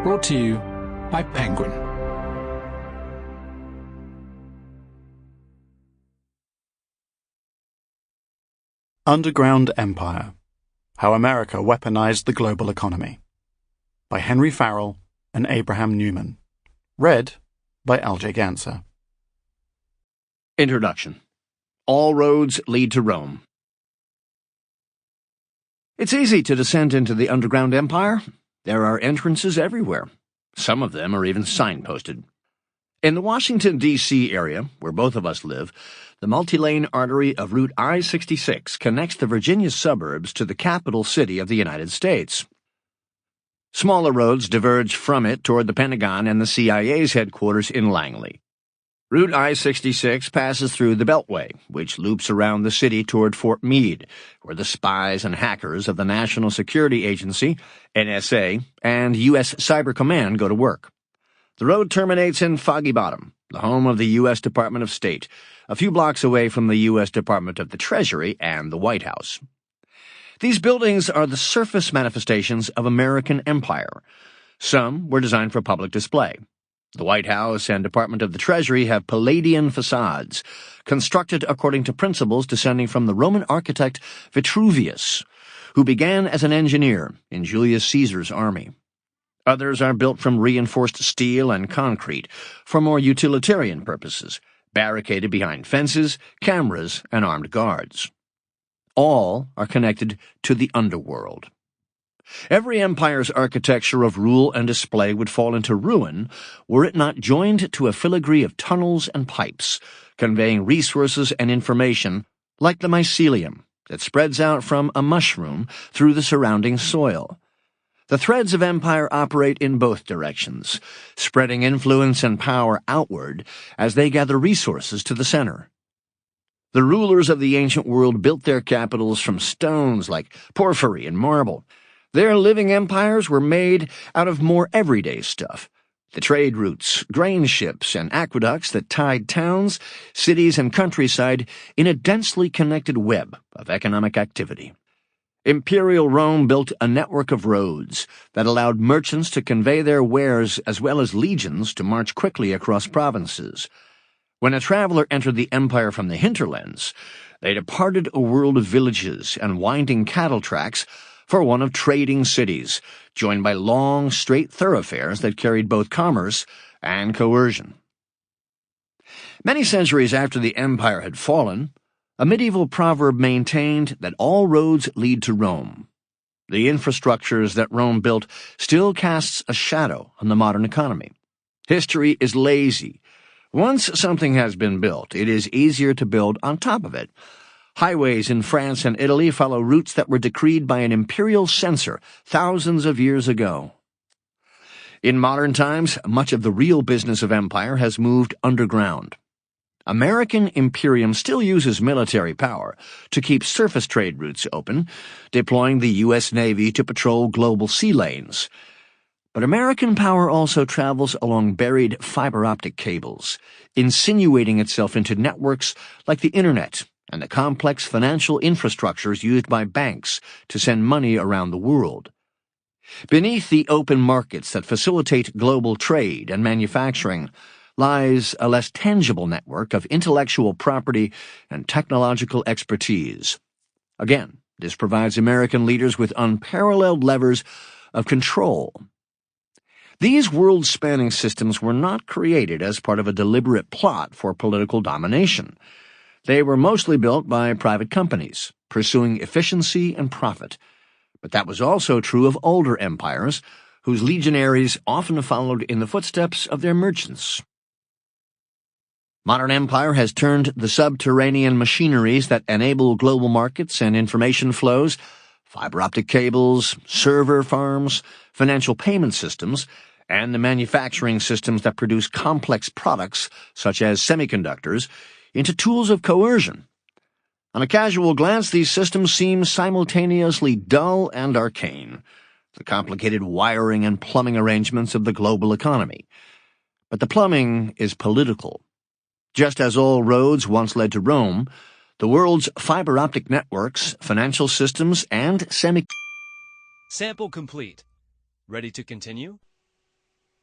Brought to you by Penguin. Underground Empire: How America Weaponized the Global Economy, by Henry Farrell and Abraham Newman. Read by L.J. Ganser. Introduction. All roads lead to Rome. It's easy to descend into the underground empire. There are entrances everywhere. Some of them are even signposted. In the Washington, D.C. area, where both of us live, the multi-lane artery of Route I-66 connects the Virginia suburbs to the capital city of the United States. Smaller roads diverge from it toward the Pentagon and the CIA's headquarters in Langley. Route I-66 passes through the Beltway, which loops around the city toward Fort Meade, where the spies and hackers of the National Security Agency, NSA, and U.S. Cyber Command go to work. The road terminates in Foggy Bottom, the home of the U.S. Department of State, a few blocks away from the U.S. Department of the Treasury and the White House. These buildings are the surface manifestations of American empire. Some were designed for public display. The White House and Department of the Treasury have Palladian facades, constructed according to principles descending from the Roman architect Vitruvius, who began as an engineer in Julius Caesar's army. Others are built from reinforced steel and concrete for more utilitarian purposes, barricaded behind fences, cameras, and armed guards. All are connected to the underworld. Every empire's architecture of rule and display would fall into ruin were it not joined to a filigree of tunnels and pipes, conveying resources and information like the mycelium that spreads out from a mushroom through the surrounding soil. The threads of empire operate in both directions, spreading influence and power outward as they gather resources to the center. The rulers of the ancient world built their capitals from stones like porphyry and marble. Their living empires were made out of more everyday stuff: the trade routes, grain ships, and aqueducts that tied towns, cities, and countryside in a densely connected web of economic activity. Imperial Rome built a network of roads that allowed merchants to convey their wares as well as legions to march quickly across provinces. When a traveler entered the empire from the hinterlands, they departed a world of villages and winding cattle tracks for one of trading cities, joined by long, straight thoroughfares that carried both commerce and coercion. Many centuries after the empire had fallen, a medieval proverb maintained that all roads lead to Rome. The infrastructures that Rome built still casts a shadow on the modern economy. History is lazy. Once something has been built, it is easier to build on top of it. Highways in France and Italy follow routes that were decreed by an imperial censor thousands of years ago. In modern times, much of the real business of empire has moved underground. American imperium still uses military power to keep surface trade routes open, deploying the U.S. Navy to patrol global sea lanes. But American power also travels along buried fiber optic cables, insinuating itself into networks like the Internet and the complex financial infrastructures used by banks to send money around the world. Beneath the open markets that facilitate global trade and manufacturing lies a less tangible network of intellectual property and technological expertise. Again, this provides American leaders with unparalleled levers of control. These world-spanning systems were not created as part of a deliberate plot for political domination. They were mostly built by private companies, pursuing efficiency and profit. But that was also true of older empires, whose legionaries often followed in the footsteps of their merchants. Modern empire has turned the subterranean machineries that enable global markets and information flows, fiber optic cables, server farms, financial payment systems, and the manufacturing systems that produce complex products, such as semiconductors, into tools of coercion. On a casual glance, these systems seem simultaneously dull and arcane, the complicated wiring and plumbing arrangements of the global economy. But the plumbing is political. Just as all roads once led to Rome, the world's fiber optic networks, financial systems, and Sample complete. Ready to continue?